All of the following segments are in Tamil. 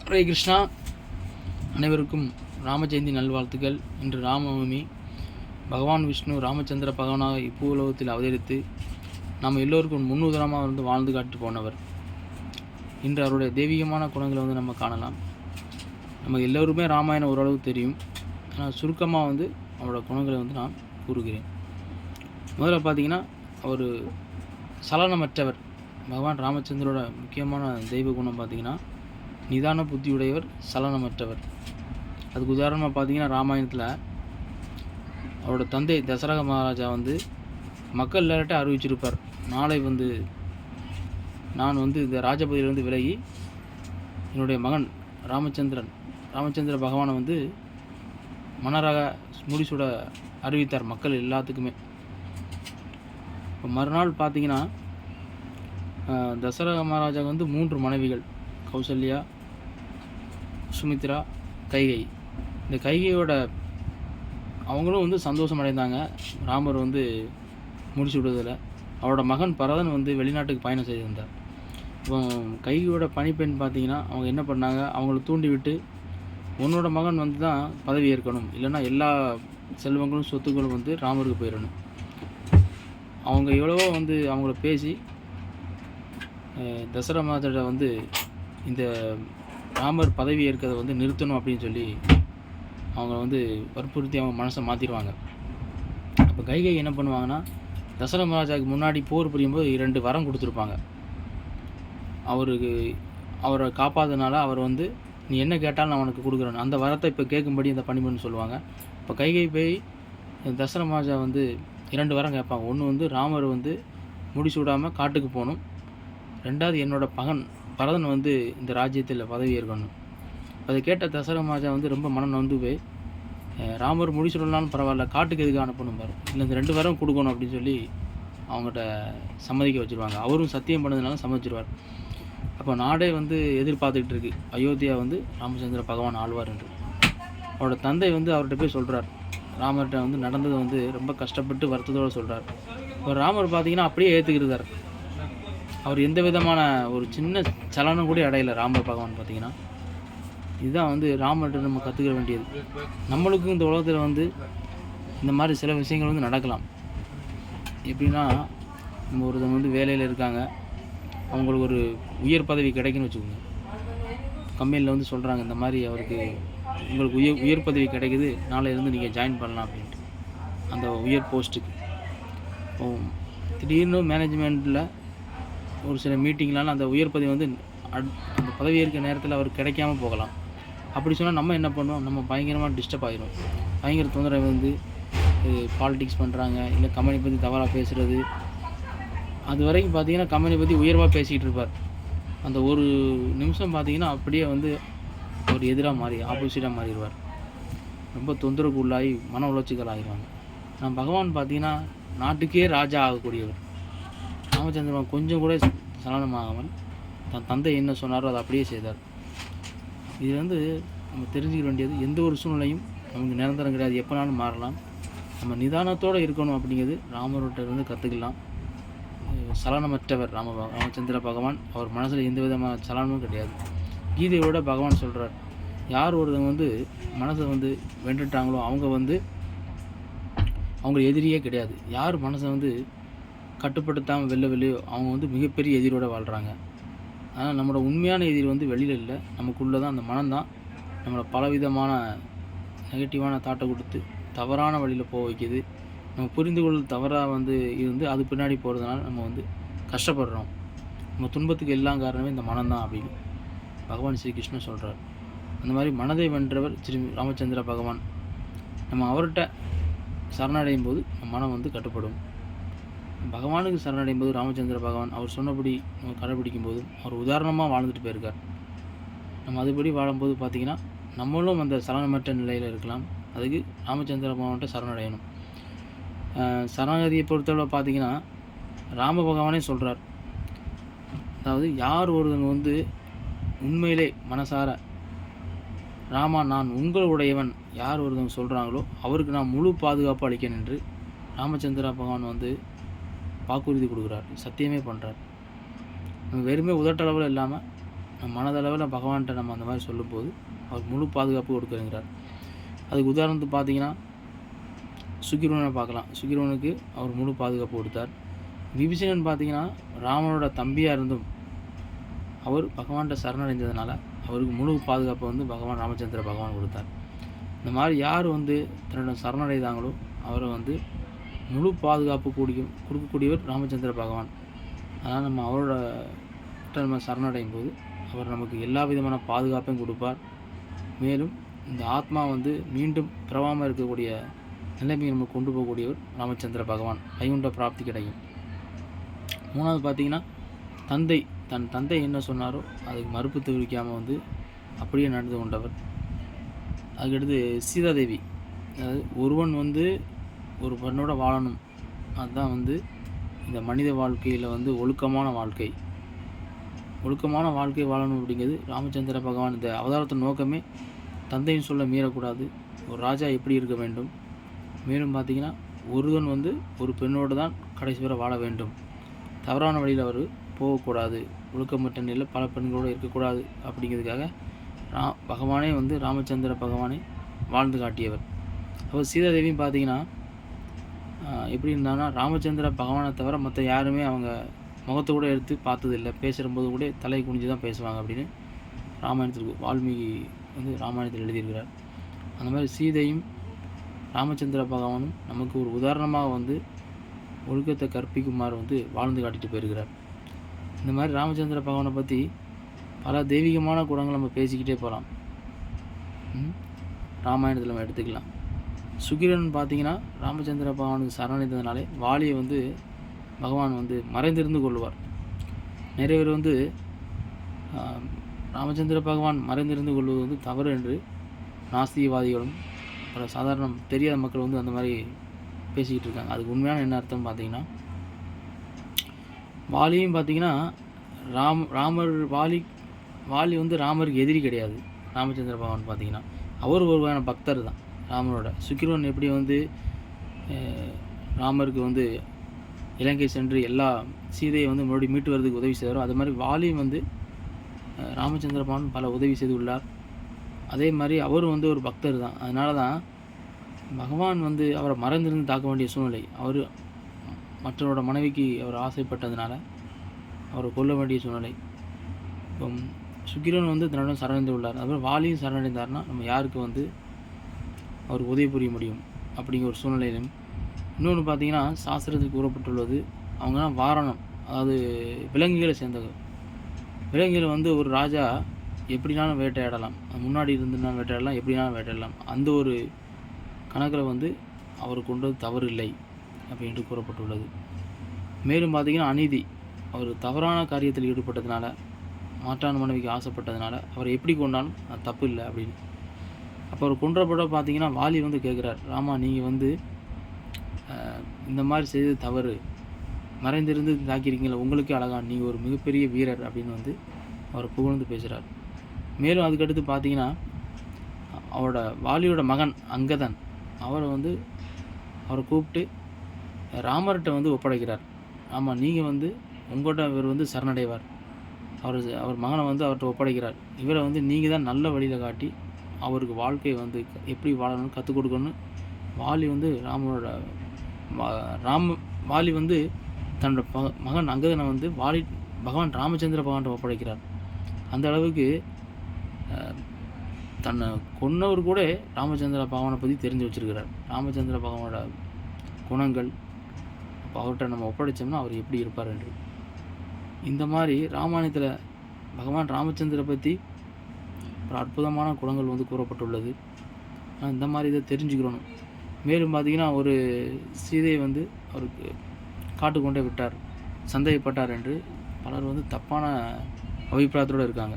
ஹரே கிருஷ்ணா. அனைவருக்கும் ராமஜெயந்தி நல்வாழ்த்துக்கள். இன்று ராமநவமி. பகவான் விஷ்ணு ராமச்சந்திர பகவானாக இப்பூலோகத்தில் அவதரித்து நாம் எல்லோருக்கும் முன்னுதாரணமாக வாழ்ந்து காட்டி போனவர். இன்று அவருடைய தெய்வீகமான குணங்களை நம்ம காணலாம். நம்ம எல்லோருமே ராமாயணம் ஓரளவு தெரியும். ஆனால் சுருக்கமாக அவரோட குணங்களை நான் கூறுகிறேன். முதல்ல பார்த்தீங்கன்னா, அவர் சலனமற்றவர். பகவான் ராமச்சந்திரோட முக்கியமான தெய்வ குணம் பார்த்தீங்கன்னா, நிதான புத்தியுடையவர், சலனமற்றவர். அதுக்கு உதாரணமாக பார்த்தீங்கன்னா, ராமாயணத்தில் அவரோட தந்தை தசரக மகாராஜா மக்கள் எல்லார்கிட்ட அறிவிச்சிருப்பார், நாளை நான் இந்த ராஜபதியிலிருந்து விலகி என்னுடைய மகன் ராமச்சந்திர பகவானை மன்னராக முடிசூட அறிவித்தார் மக்கள் எல்லாத்துக்குமே. இப்போ மறுநாள் பார்த்தீங்கன்னா, தசரக மகாராஜா 3 மனைவிகள், கௌசல்யா, சுமித்ரா, கைகை. இந்த கைகையோட அவங்களும் சந்தோஷம் அடைந்தாங்க ராமர் முடிச்சு விடுவதில். அவரோட மகன் பரதன் வெளிநாட்டுக்கு பயணம் செய்திருந்தார். இப்போ கைகையோட பணிப்பெண் பார்த்தீங்கன்னா, அவங்க என்ன பண்ணாங்க, அவங்கள தூண்டி விட்டு, உன்னோட மகன் தான் பதவி ஏற்கணும், இல்லைன்னா எல்லா செல்வங்களும் சொத்துக்களும் ராமருக்கு போயிடணும். அவங்க எவ்வளவோ அவங்கள பேசி தசரமாதரை இந்த ராமர் பதவி ஏற்கிறத நிறுத்தணும் அப்படின்னு சொல்லி அவங்க வற்புறுத்தி அவங்க மனசை மாற்றிடுவாங்க. அப்போ கைகை என்ன பண்ணுவாங்கன்னா, தசரத மகாராஜாவுக்கு முன்னாடி போர் புரியும்போது 2 வரம் கொடுத்துருப்பாங்க. அவரை காப்பாதனால அவர் நீ என்ன கேட்டாலும் நான் உனக்கு கொடுக்குறேன், அந்த வரத்தை இப்போ கேட்கும்படி இந்த பணிமன்னு சொல்லுவாங்க. இப்போ கைகை போய் தசரத மகாராஜா 2 வரம் கேட்பாங்க. ஒன்று ராமர் முடிச்சு விடாமல் காட்டுக்கு போகணும், 2வது என்னோட மகன் பரதன் இந்த ராஜ்யத்தில் பதவி ஏற்கணும். அதை கேட்ட தசரத மகாராஜா ரொம்ப மனம் போய், ராமர் முடிச்சுடலான்னு பரவாயில்ல, காட்டுக்கு எதுக்கு அனுப்பணும் பாரு, இல்லை இந்த 2 வரம் கொடுக்கணும் அப்படின்னு சொல்லி அவங்ககிட்ட சம்மதிக்க வச்சுருவாங்க. அவரும் சத்தியம் பண்ணதுனால சம்மதிச்சிருவார். அப்போ நாடே எதிர்பார்த்துக்கிட்டு இருக்கு, அயோத்தியா ராமச்சந்திர பகவான் ஆழ்வார் என்று. அவரோட தந்தை அவர்கிட்ட போய் சொல்கிறார், ராமர்கிட்ட நடந்தது ரொம்ப கஷ்டப்பட்டு வருத்தத்தோடு சொல்கிறார். இப்போ ராமர் பார்த்தீங்கன்னா அப்படியே ஏற்றுக்கிறார். அவர் எந்த விதமான ஒரு சின்ன சலனம் கூட அடையலை ராமர் பகவான் பார்த்தீங்கன்னா. இதுதான் ராமர்கிட்ட நம்ம கற்றுக்க வேண்டியது. நம்மளுக்கும் இந்த உலகத்தில் இந்த மாதிரி சில விஷயங்கள் நடக்கலாம். எப்படின்னா, நம்ம ஒருத்தவங்க வேலையில் இருக்காங்க, அவங்களுக்கு ஒரு உயர் பதவி கிடைக்குன்னு வச்சுக்கோங்க. கம்பெனியில் சொல்கிறாங்க, இந்த மாதிரி அவருக்கு உங்களுக்கு உயர் பதவி கிடைக்குது, நாளையிலேருந்து நீங்கள் ஜாயின் பண்ணலாம் அப்படின்ட்டு அந்த உயர் போஸ்ட்டுக்கு. இப்போ திடீர்னு மேனேஜ்மெண்ட்டில் ஒரு சில மீட்டிங்னால அந்த உயர் பதவி அந்த பதவி ஏற்க நேரத்தில் அவருக்கு கிடைக்காம போகலாம். அப்படி சொன்னால் நம்ம என்ன பண்ணுவோம், நம்ம பயங்கரமாக டிஸ்டர்ப் ஆகிரும். பயங்கர தொந்தரவு பாலிடிக்ஸ் பண்ணுறாங்க, இல்லை கம்பெனி பற்றி தவறாக பேசுகிறது. அது வரைக்கும் பார்த்தீங்கன்னா கம்பெனி பற்றி உயர்வாக பேசிக்கிட்டு இருப்பார். அந்த ஒரு நிமிஷம் பார்த்தீங்கன்னா அப்படியே ஒரு எதிராக மாறி ஆப்போசிட்டாக மாறிடுவார். ரொம்ப தொந்தரவுக்கு உள்ளாகி மன உளைச்சல் ஆகிடுவாங்க. நம்ம பகவான் பார்த்தீங்கன்னா நாட்டுக்கே ராஜா ஆகக்கூடியவர். ராமச்சந்திரன் கொஞ்சம் கூட சலனமாகாமல் தன் தந்தை என்ன சொன்னாரோ அதை அப்படியே செய்தார். இது நம்ம தெரிஞ்சுக்க வேண்டியது, எந்த ஒரு சூழ்நிலையும் நமக்கு நிரந்தரம் கிடையாது, எப்போனாலும் மாறலாம். நம்ம நிதானத்தோடு இருக்கணும் அப்படிங்கிறது ராமர்கிட்ட கற்றுக்கலாம். சலனமற்றவர் ராமச்சந்திர பகவான். அவர் மனசில் எந்த விதமான சலனமும் கிடையாது. கீதையோட பகவான் சொல்கிறார், யார் ஒருத்தவங்க மனசை வென்றுட்டாங்களோ அவங்க அவங்க எதிரியே கிடையாது. யார் மனசை கட்டுப்படுத்தாமல் வெளிலையோ அவங்க மிகப்பெரிய எதிரோடு வாழ்கிறாங்க. ஆனால் நம்மளோட உண்மையான எதிரி வெளியில் இல்லை, நமக்குள்ளே தான். அந்த மனம்தான் நம்மளை பலவிதமான நெகட்டிவான தாட்டை கொடுத்து தவறான வழியில் போக வைக்கிது. நம்ம புரிந்து கொள்வது தவறாக இருந்து அது பின்னாடி போகிறதுனால நம்ம கஷ்டப்படுறோம். நம்ம துன்பத்துக்கு எல்லாம் காரணமே இந்த மனம்தான் அப்படின்னு பகவான் ஸ்ரீகிருஷ்ணன் சொல்கிறார். அந்த மாதிரி மனதை வென்றவர் ஸ்ரீ ராமச்சந்திர பகவான். நம்ம அவர்கிட்ட சரணடையும் போது நம்ம மனம் கட்டுப்படும். பகவானுக்கு சரணடையும் போது ராமச்சந்திர பகவான் அவர் சொன்னபடி நம்ம கடைபிடிக்கும் போது அவர் உதாரணமாக வாழ்ந்துட்டு போயிருக்கார். நம்ம அதுபடி வாழும்போது பார்த்திங்கன்னா நம்மளும் அந்த சரணமற்ற நிலையில் இருக்கலாம். அதுக்கு ராமச்சந்திர பகவான்கிட்ட சரணடையணும். சரணாகதியை பொறுத்தவரை பார்த்திங்கன்னா ராம பகவானே சொல்கிறார், அதாவது யார் ஒருவங்க உண்மையிலே மனசார ராமா நான் உங்களுடையவன் யார் ஒருத்தவங்க சொல்கிறாங்களோ அவருக்கு நான் முழு பாதுகாப்பு அளிக்கணும் என்று ராமச்சந்திர பகவான் வாக்குறுதி கொடுக்குறார், சத்தியமே பண்ணுறார். நம்ம வெறுமே உதட்டளவில் இல்லாமல் மனதளவில் பகவான்கிட்ட நம்ம அந்த மாதிரி சொல்லும்போது அவர் முழு பாதுகாப்பு கொடுக்குறேங்கிறார். அதுக்கு உதாரணத்துக்கு பார்த்தீங்கன்னா சுக்கிரவனை பார்க்கலாம். சுக்கிரவனுக்கு அவர் முழு பாதுகாப்பு கொடுத்தார். விபீஷணன் பார்த்தீங்கன்னா ராமனோட தம்பியாக இருந்தும் அவர் பகவான்கிட்ட சரணடைஞ்சதுனால அவருக்கு முழு பாதுகாப்பை வந்து பகவான் ராமச்சந்திர பகவான் கொடுத்தார். இந்த மாதிரி யார் வந்து தன்னோட சரணடைந்தாங்களோ அவரை வந்து முழு பாதுகாப்பு கொடுக்கக்கூடியவர் ராமச்சந்திர பகவான். அதனால் நம்ம அவரோட நம்ம சரணடையும் போது அவர் நமக்கு எல்லா விதமான பாதுகாப்பையும் கொடுப்பார். மேலும் இந்த ஆத்மா வந்து மீண்டும் பிறவாமல் இருக்கக்கூடிய நிலைமையை நம்ம கொண்டு போகக்கூடியவர் ராமச்சந்திர பகவான். வைகுண்ட பிராப்தி கிடைக்கும். மூணாவது பார்த்திங்கன்னா தன் தந்தை என்ன சொன்னாரோ அதுக்கு மறுப்பு தெரிவிக்காமல் வந்து அப்படியே நடந்து கொண்டவர். அதுக்கடுத்து சீதாதேவி, அதாவது ஒருவன் வந்து ஒரு பெண்ணோட வாழணும், அதுதான் வந்து இந்த மனித வாழ்க்கையில் வந்து ஒழுக்கமான வாழ்க்கை வாழணும் அப்படிங்கிறது ராமச்சந்திர பகவான். இந்த அவதாரத்தின் நோக்கமே தந்தையின் சொல்ல மீறக்கூடாது, ஒரு ராஜா எப்படி இருக்க வேண்டும். மேலும் பார்த்திங்கன்னா ஒருவன் வந்து ஒரு பெண்ணோடு தான் கடைசி வரை வாழ வேண்டும், தவறான வழியில் அவர் போகக்கூடாது, ஒழுக்கமற்ற நிலையில் பல பெண்களோடு இருக்கக்கூடாது அப்படிங்கிறதுக்காக பகவானே வந்து ராமச்சந்திர பகவானே வாழ்ந்து காட்டியவர். அப்போ சீதாதேவியும் பார்த்திங்கன்னா எப்படி இருந்தாங்கன்னா ராமச்சந்திர பகவானை தவிர மற்ற யாருமே அவங்க முகத்தை கூட எடுத்து பார்த்ததில்லை, பேசும்போது கூட தலை குனிஞ்சு தான் பேசுவாங்க அப்படின்னு ராமாயணத்திற்கு வால்மீகி வந்து ராமாயணத்தில் எழுதியிருக்கிறார். அந்த மாதிரி சீதையும் ராமச்சந்திர பகவானும் நமக்கு ஒரு உதாரணமாக வந்து ஒழுக்கத்தை கற்பிக்குமாறு வந்து வாழ்ந்து காட்டிட்டு போயிருக்கிறார். இந்த மாதிரி ராமச்சந்திர பகவானை பற்றி பல தெய்வீகமான குணங்கள் நம்ம பேசிக்கிட்டே போகலாம். ராமாயணத்தில் நம்ம எடுத்துக்கலாம். சுக்கிரன் பார்த்திங்கன்னா ராமச்சந்திர பகவானுக்கு சரணடைந்ததுனாலே வாலியை வந்து பகவான் வந்து மறைந்திருந்து கொள்வார். நிறைய பேர் வந்து ராமச்சந்திர பகவான் மறைந்திருந்து கொள்வது வந்து தவறு என்று நாஸ்திகவாதிகளும் பல சாதாரண தெரியாத மக்கள் வந்து அந்த மாதிரி பேசிக்கிட்டு இருக்காங்க. அதுக்கு உண்மையான என்ன அர்த்தம் பார்த்திங்கன்னா, வாலியும் பார்த்திங்கன்னா வாலி வந்து ராமருக்கு எதிரி கிடையாது. ராமச்சந்திர பகவான் பார்த்திங்கன்னா அவர் ஒரு வகையான பக்தர் தான் ராமனோட. சுக்கிரவன் எப்படி வந்து ராமருக்கு வந்து இலங்கை சென்று எல்லா சீதையை வந்து மறுபடியும் மீட்டு வரதுக்கு உதவி செய்தாரோ, அது மாதிரி வாலியும் வந்து ராமச்சந்திர பகவான் பல உதவி செய்துள்ளார். அதே மாதிரி அவரும் வந்து ஒரு பக்தர் தான். அதனால தான் பகவான் வந்து அவரை மறைந்திருந்து தாக்க வேண்டிய சூழ்நிலை. அவர் மற்றவரோட மனைவிக்கு அவர் ஆசைப்பட்டதுனால அவரை கொல்ல வேண்டிய சூழ்நிலை. இப்போ சுக்கிரன் வந்து தன்னுடன் சரணடைந்து உள்ளார். அதுமாதிரி வாலியும் சரணடைந்தார்னா நம்ம யாருக்கு வந்து அவர் உதவி புரிய முடியும் அப்படிங்கிற ஒரு சூழ்நிலையிலும். இன்னொன்று பார்த்திங்கன்னா சாஸ்திரத்துக்கு கூறப்பட்டுள்ளது, அவங்கலாம் வாரணம், அதாவது விலங்குகளை சேர்ந்தவர். விலங்குகளை வந்து ஒரு ராஜா எப்படினாலும் வேட்டையாடலாம், முன்னாடி இருந்துனாலும் வேட்டையாடலாம், எப்படினாலும் வேட்டையாடலாம். அந்த ஒரு கணக்கில் வந்து அவர் கொண்டது தவறு இல்லை அப்படின்ட்டு கூறப்பட்டுள்ளது. மேலும் பார்த்திங்கன்னா அநீதி, அவர் தவறான காரியத்தில் ஈடுபட்டதுனால, மாற்றான மனைவிக்கு ஆசைப்பட்டதுனால அவர் எப்படி கொண்டாலும் அது தப்பு இல்லை அப்படின்னு. அப்போ அவர் கொன்றப்பட பார்த்திங்கன்னா வாலி வந்து கேட்குறார், ராமா நீங்கள் வந்து இந்த மாதிரி செய்தது தவறு, மறைந்திருந்து தாக்கியிருக்கீங்களா, உங்களுக்கே அழகான், நீங்கள் ஒரு மிகப்பெரிய வீரர் அப்படின்னு வந்து அவரை புகழ்ந்து பேசுகிறார். மேலும் அதுக்கடுத்து பார்த்திங்கன்னா அவரோட வாலியோட மகன் அங்கதன் அவரை கூப்பிட்டு ராமர்கிட்ட வந்து ஒப்படைக்கிறார். ஆமாம், நீங்கள் வந்து உங்கள்கிட்ட இவர் வந்து சரணடைவார். அவர் மகனை வந்து அவர்கிட்ட ஒப்படைக்கிறார். இவரை வந்து நீங்கள் தான் நல்ல வழியில் காட்டி அவருக்கு வாழ்க்கையை வந்து எப்படி வாழணும்னு கற்றுக் கொடுக்கணும்னு வாலி வந்து வாலி வந்து தன்னோட மகன் அங்கதனை வந்து பகவான் ராமச்சந்திர பகவான்கிட்ட ஒப்படைக்கிறார். அந்த அளவுக்கு தன்னை கொன்னவர் கூட ராமச்சந்திர பகவானை பற்றி தெரிஞ்சு வச்சுருக்கிறார். ராமச்சந்திர பகவானோட குணங்கள், அப்போ அவர்கிட்ட நம்ம ஒப்படைச்சோம்னா அவர் எப்படி இருப்பார் என்று. இந்த மாதிரி ராமாயணத்தில் பகவான் ராமச்சந்திர பற்றி ஒரு அற்புதமான குணங்கள் வந்து கூறப்பட்டுள்ளது. இந்த மாதிரி இதை தெரிஞ்சுக்கிறணும். மேலும் பார்த்திங்கன்னா ஒரு சீதையை வந்து அவருக்கு காட்டுக்கொண்டே விட்டார், சந்தேகப்பட்டார் என்று பலர் வந்து தப்பான அபிப்பிராயத்தோடு இருக்காங்க.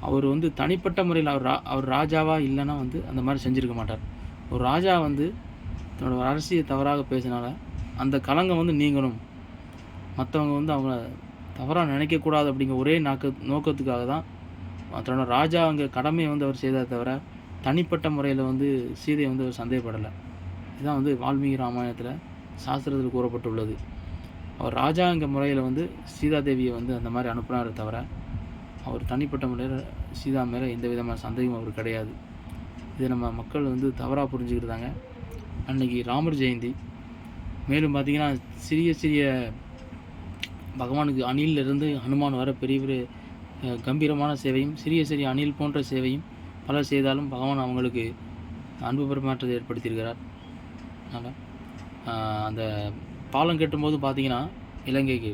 அவர் வந்து தனிப்பட்ட முறையில் அவர் ராஜாவாக இல்லைன்னா வந்து அந்த மாதிரி செஞ்சுருக்க மாட்டார். ஒரு ராஜா வந்து தன்னோட அரசியை தவறாக பேசினால அந்த களங்கம் வந்து நீங்கணும், மற்றவங்க வந்து அவங்கள தவறாக நினைக்கக்கூடாது அப்படிங்கிற ஒரே நோக்கத்துக்காக தான் தன்னோட ராஜா அங்கே கடமையை வந்து அவர் செய்ததை தவிர தனிப்பட்ட முறையில் வந்து சீதையை வந்து அவர் சந்தேகப்படலை. இதுதான் வந்து வால்மீகி ராமாயணத்தில் சாஸ்திரத்தில் கூறப்பட்டுள்ளது. அவர் ராஜாங்க முறையில் வந்து சீதாதேவியை வந்து அந்த மாதிரி அனுப்புனாரே தவிர அவர் தனிப்பட்ட முறையில் சீதா மேலே எந்த விதமான சந்தேகமும் அவருக்கு கிடையாது. இதை நம்ம மக்கள் வந்து தவறாக புரிஞ்சுக்கிட்டாங்க. அன்றைக்கி ராமர் ஜெயந்தி. மேலும் பார்த்திங்கன்னா சிறிய சிறிய பகவானுக்கு அணிலிருந்து ஹனுமான் வர பெரிய பெரிய கம்பீரமான சேவையும், சிறிய சிறிய அணில் போன்ற சேவையும் பலர் செய்தாலும் பகவான் அவங்களுக்கு அன்பு பரிமாற்றத்தை ஏற்படுத்தியிருக்கிறார். அதனால் அந்த பாலம் கட்டும்போது பார்த்திங்கன்னா இலங்கைக்கு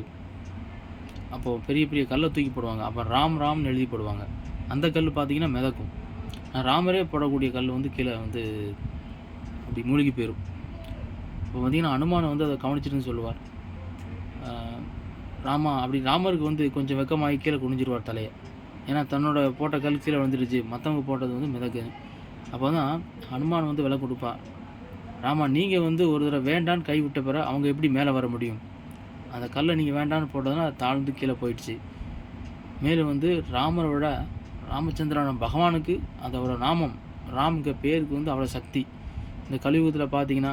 அப்போது பெரிய பெரிய கல்லை தூக்கி போடுவாங்க. அப்போ ராம் ராம்னு எழுதி போடுவாங்க. அந்த கல் பார்த்திங்கன்னா மிதக்கும். ராமரே போடக்கூடிய கல் வந்து கீழே வந்து அப்படி மூழ்கி போயிடும். இப்போ பார்த்திங்கன்னா அனுமானை வந்து அதை கவனிச்சிட்டுன்னு சொல்லுவார். ராமருக்கு வந்து கொஞ்சம் வெக்கமாகி கீழே குனிஞ்சிருவார் தலையை. ஏன்னா தன்னோட போட்ட கல் கீழே வந்துடுச்சு, மற்றவங்க போட்டது வந்து மிதக்கு. அப்போ தான் ஹனுமான் வந்து விலை கொடுப்பா, ராமா நீங்கள் வந்து ஒரு தடவை வேண்டான்னு கைவிட்ட பிறகு அவங்க எப்படி மேலே வர முடியும்? அந்த கல்லை நீங்கள் வேண்டான்னு போட்டதுன்னா அது தாழ்ந்து கீழே போயிடுச்சு. மேலும் வந்து ராமரோட ராமச்சந்திரன பகவானுக்கு அதோட நாமம் ராம்கிற பேருக்கு வந்து அவ்வளோ சக்தி. இந்த கலியுகத்தில் பார்த்தீங்கன்னா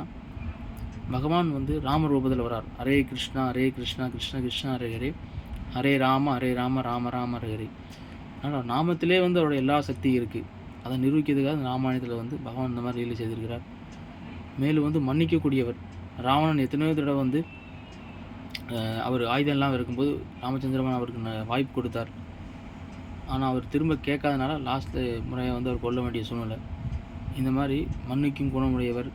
பகவான் வந்து ராம ரூபத்தில் வரார். ஹரே கிருஷ்ணா கிருஷ்ண கிருஷ்ணா ஹரே ஹரே, ஹரே ராம ராம ராம ஹரே ஹரே. அதனால் நாமத்திலே வந்து அவரோட எல்லா சக்தியும் இருக்குது. அதை நிரூபிக்கிறதுக்காக ராமாயணத்தில் வந்து பகவான் இந்த மாதிரி லீலை செய்திருக்கிறார். மேலும் வந்து மன்னிக்கக்கூடியவர். ராவணன் எத்தனையோ தடவை வந்து அவர் ஆயுதம்லாம் இருக்கும்போது ராமச்சந்திரமன் அவருக்கு வாய்ப்பு கொடுத்தார். ஆனால் அவர் திரும்ப கேட்காதனால லாஸ்ட்டு முறையை வந்து அவர் கொல்ல வேண்டிய சூழ்நிலை. இந்த மாதிரி மன்னிக்கும் குணமுடையவர்.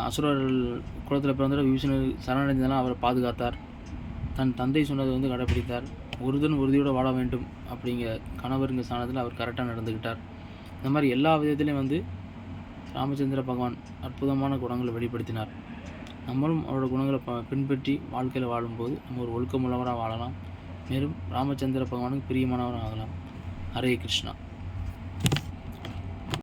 அசுரர்கள் குளத்தில் பிறந்த விபீஷணர் சரணடைந்ததெல்லாம் அவரை பாதுகாத்தார். தன் தந்தை சொன்னதை வந்து கடைப்பிடித்தார். ஒருதன் உறுதியோடு வாழ வேண்டும் அப்படிங்கிற கணவருங்க ஸ்தானத்தில் அவர் கரெக்டாக நடந்துக்கிட்டார். இந்த மாதிரி எல்லா விதத்துலேயும் வந்து ராமச்சந்திர பகவான் அற்புதமான குணங்களை வெளிப்படுத்தினார். நம்மளும் அவரோட குணங்களை பின்பற்றி வாழ்க்கையில் வாழும்போது நம்ம ஒரு ஒழுக்கமுள்ளவராக வாழலாம். மேலும் ராமச்சந்திர பகவானுக்கு பிரியமானவராக ஆகலாம். ஹரே கிருஷ்ணா.